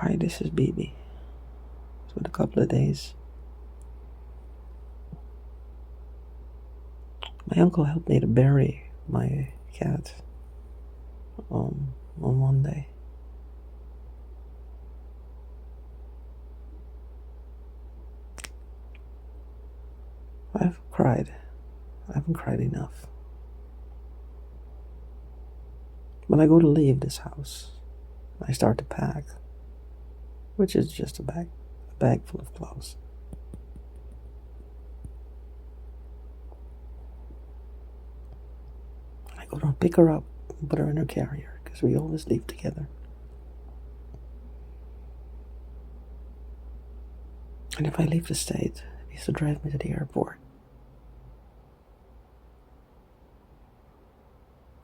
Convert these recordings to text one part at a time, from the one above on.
Hi, this is BB. It's been a couple of days. My uncle helped me to bury my cat on Monday. I've cried. I haven't cried enough. When I go to leave this house, I start to pack, which is just a bag full of clothes. I go to pick her up and put her in her carrier because we always leave together. And if I leave the state, he used to drive me to the airport.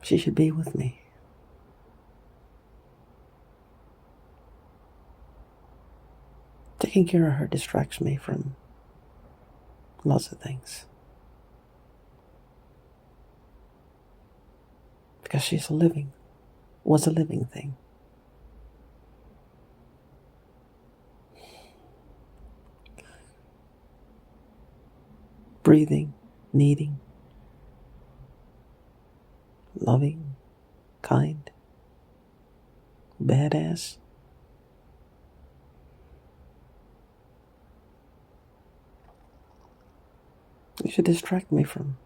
She should be with me. Taking care of her distracts me from lots of things. Because she's was a living thing. Breathing, needing, loving, kind, badass. You should distract me from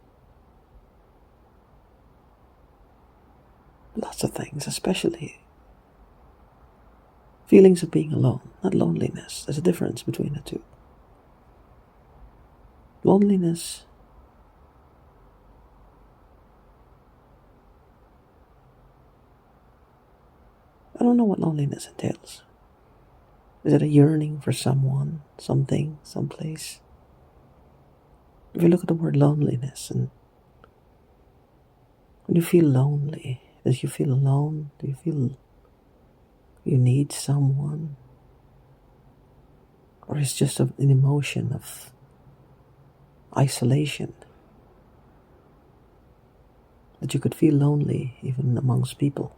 lots of things, especially feelings of being alone, not loneliness. There's a difference between the two. Loneliness I don't know what loneliness entails. Is it a yearning for someone, something, someplace? If you look at the word loneliness, and when you feel lonely, does you feel alone? Do you feel you need someone? Or is it just an emotion of isolation? That you could feel lonely even amongst people.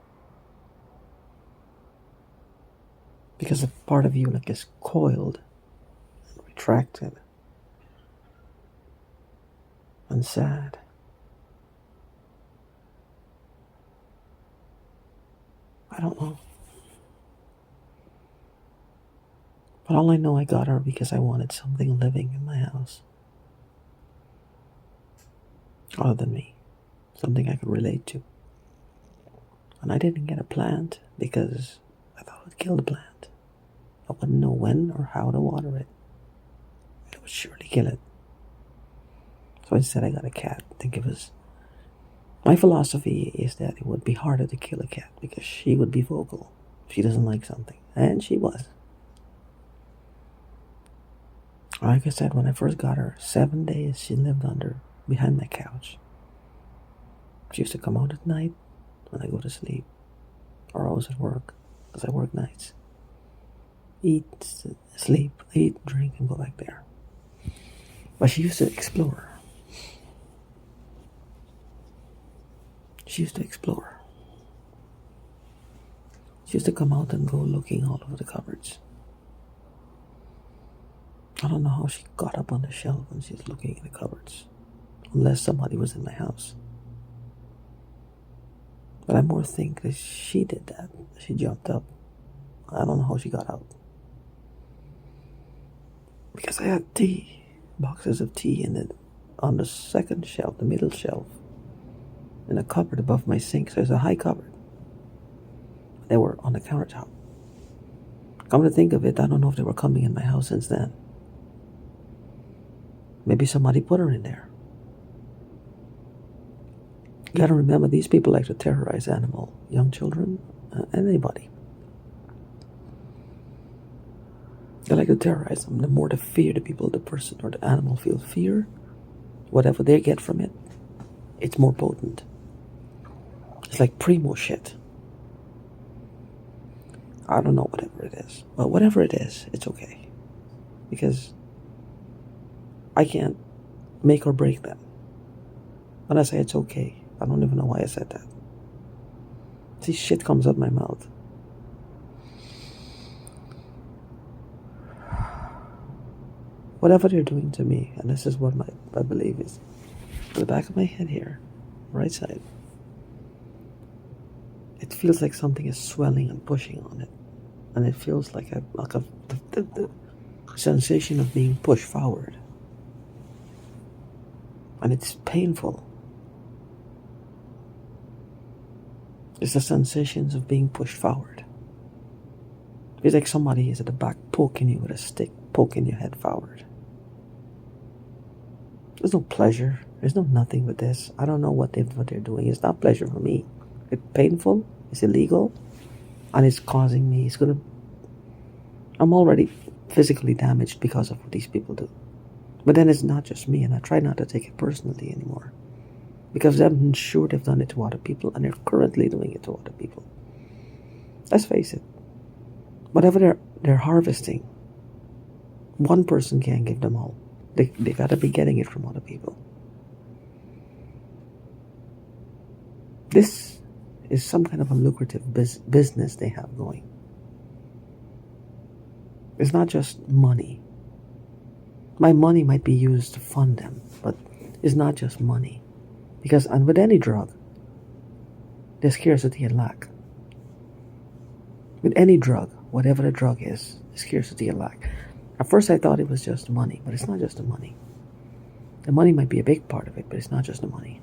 Because a part of you like is coiled, and retracted, and sad. I don't know. But all I know, I got her because I wanted something living in my house. Other than me. Something I could relate to. And I didn't get a plant because I thought it would kill the plant. I wouldn't know when or how to water it. It would surely kill it. So instead I got a cat. I think it was... My philosophy is that it would be harder to kill a cat because she would be vocal if she doesn't like something. And she was. Like I said, when I first got her, 7 days she lived behind my couch. She used to come out at night when I go to sleep. Or I was at work, because I work nights. Eat, sleep, eat, drink, and go back there. But she used to explore. She used to explore. She used to come out and go looking all over the cupboards. I don't know how she got up on the shelf when she was looking in the cupboards. Unless somebody was in my house. But I more think that she did that. She jumped up. I don't know how she got out. Because I had tea. Boxes of tea on the second shelf, the middle shelf. In a cupboard above my sink. So there's a high cupboard. They were on the countertop. Come to think of it, I don't know if they were coming in my house since then. Maybe somebody put her in there. You gotta remember, these people like to terrorize young children, anybody. They like to terrorize them. The more the fear the person or the animal feels fear, whatever they get from it, it's more potent. It's like primo shit. I don't know whatever it is. But whatever it is, it's okay. Because I can't make or break them. When I say it's okay, I don't even know why I said that. See, shit comes out my mouth. whatever they're doing to me, and this is what I believe is the back of my head here, right side. It feels like something is swelling and pushing on it, and it feels like the sensation of being pushed forward, and it's painful. It's the sensations of being pushed forward. It's like somebody is at the back poking you with a stick, poking your head forward. There's no pleasure. There's no nothing with this. I don't know what they're doing. It's not pleasure for me. It's painful. It's illegal, and it's causing me. I'm already physically damaged because of what these people do. But then it's not just me, and I try not to take it personally anymore, because I'm sure they've done it to other people, and they're currently doing it to other people. Let's face it. Whatever they're harvesting, one person can't give them all. They gotta be getting it from other people. This is some kind of a lucrative business they have going. It's not just money. My money might be used to fund them, but it's not just money. Because, and with any drug, there's scarcity and lack. With any drug, whatever the drug is, scarcity and lack. At first I thought it was just money, but it's not just the money. The money might be a big part of it, but it's not just the money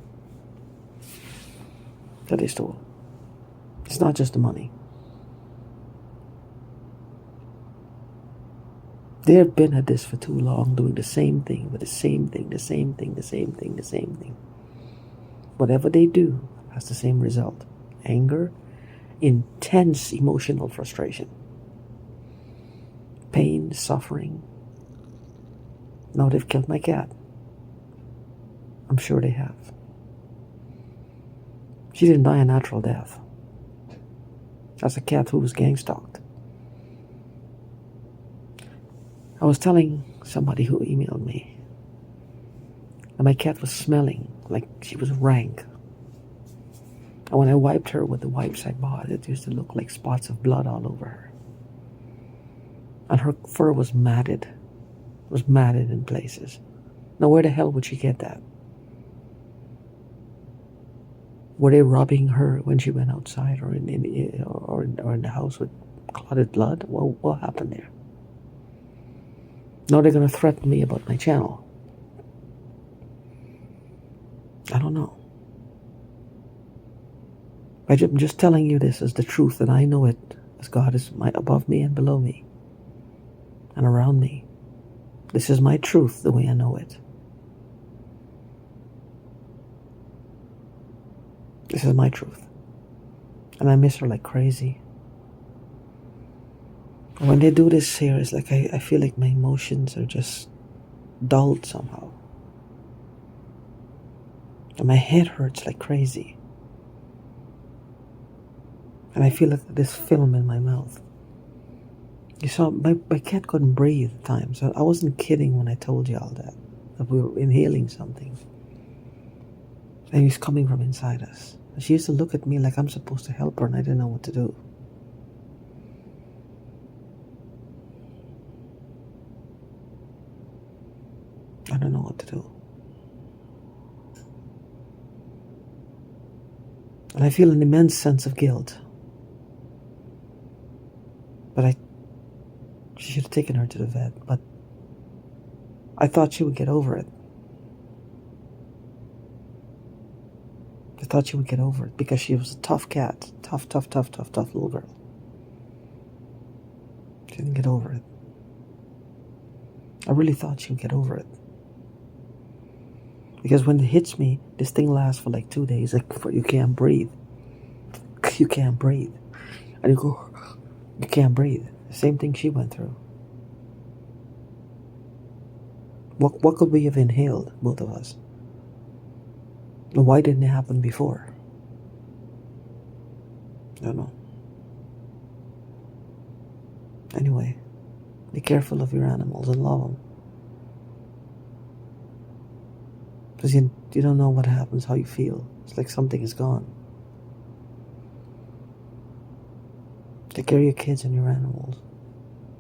that they stole. It's not just the money. They have been at this for too long, doing the same thing, with the same thing, the same thing, the same thing, the same thing. Whatever they do has the same result. Anger, intense emotional frustration, pain, suffering. Now they've killed my cat. I'm sure they have. She didn't die a natural death. That's a cat who was gang stalked. I was telling somebody who emailed me that my cat was smelling like she was rank. And when I wiped her with the wipes I bought, it used to look like spots of blood all over her. And her fur was matted. It was matted in places. Now where the hell would she get that? Were they robbing her when she went outside or in the house with clotted blood? What happened there? Now they're going to threaten me about my channel. I don't know. I'm just telling you this as the truth, and I know it as God is above me and below me and around me. This is my truth the way I know it. This is my truth. And I miss her like crazy. When they do this here, it's like I feel like my emotions are just dulled somehow. And my head hurts like crazy. And I feel like this film in my mouth. You saw, my cat couldn't breathe at times. I wasn't kidding when I told you all that we were inhaling something. And it's coming from inside us. And she used to look at me like I'm supposed to help her, and I didn't know what to do. I don't know what to do. And I feel an immense sense of guilt. But she should have taken her to the vet. But I thought she would get over it. I thought she would get over it because she was a tough cat. Tough little girl. She didn't get over it. I really thought she would get over it. Because when it hits me, this thing lasts for like 2 days. Like you can't breathe. You can't breathe. And you can't breathe. The same thing she went through. What could we have inhaled, both of us? Why didn't it happen before? I don't know. Anyway, be careful of your animals and love them. Because you don't know what happens, how you feel. It's like something is gone. Take care of your kids and your animals,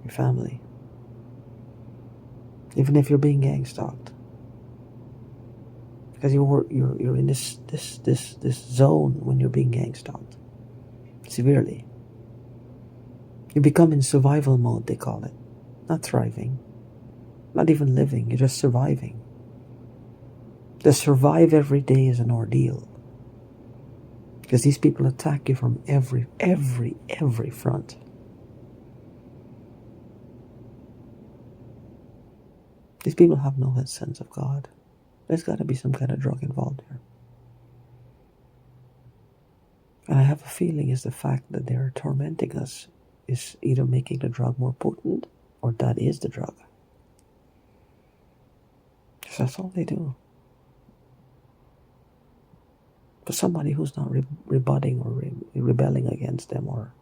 your family. even if you're being gang stalked, because you're in this zone when you're being gang stalked severely. You become in survival mode, they call it, not thriving, not even living. You're just surviving. To survive every day is an ordeal, because these people attack you from every front. These people have no sense of God. There's got to be some kind of drug involved here. And I have a feeling it's the fact that they're tormenting us is either making the drug more potent, or that is the drug. Because that's all they do. For somebody who's not rebutting or rebelling against them or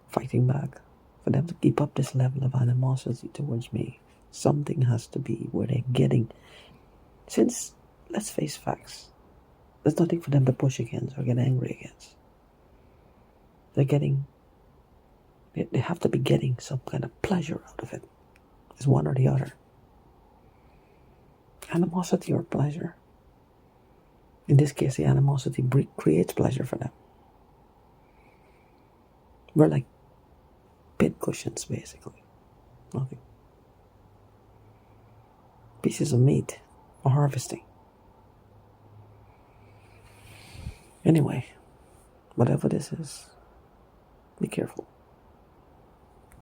fighting back, for them to keep up this level of animosity towards me, something has to be where they're getting. Since, let's face facts, there's nothing for them to push against or get angry against. They have to be getting some kind of pleasure out of it. It's one or the other. Animosity or pleasure. In this case, the animosity creates pleasure for them. We're like pin cushions, basically. Nothing. Pieces of meat for harvesting. Anyway, whatever this is, be careful.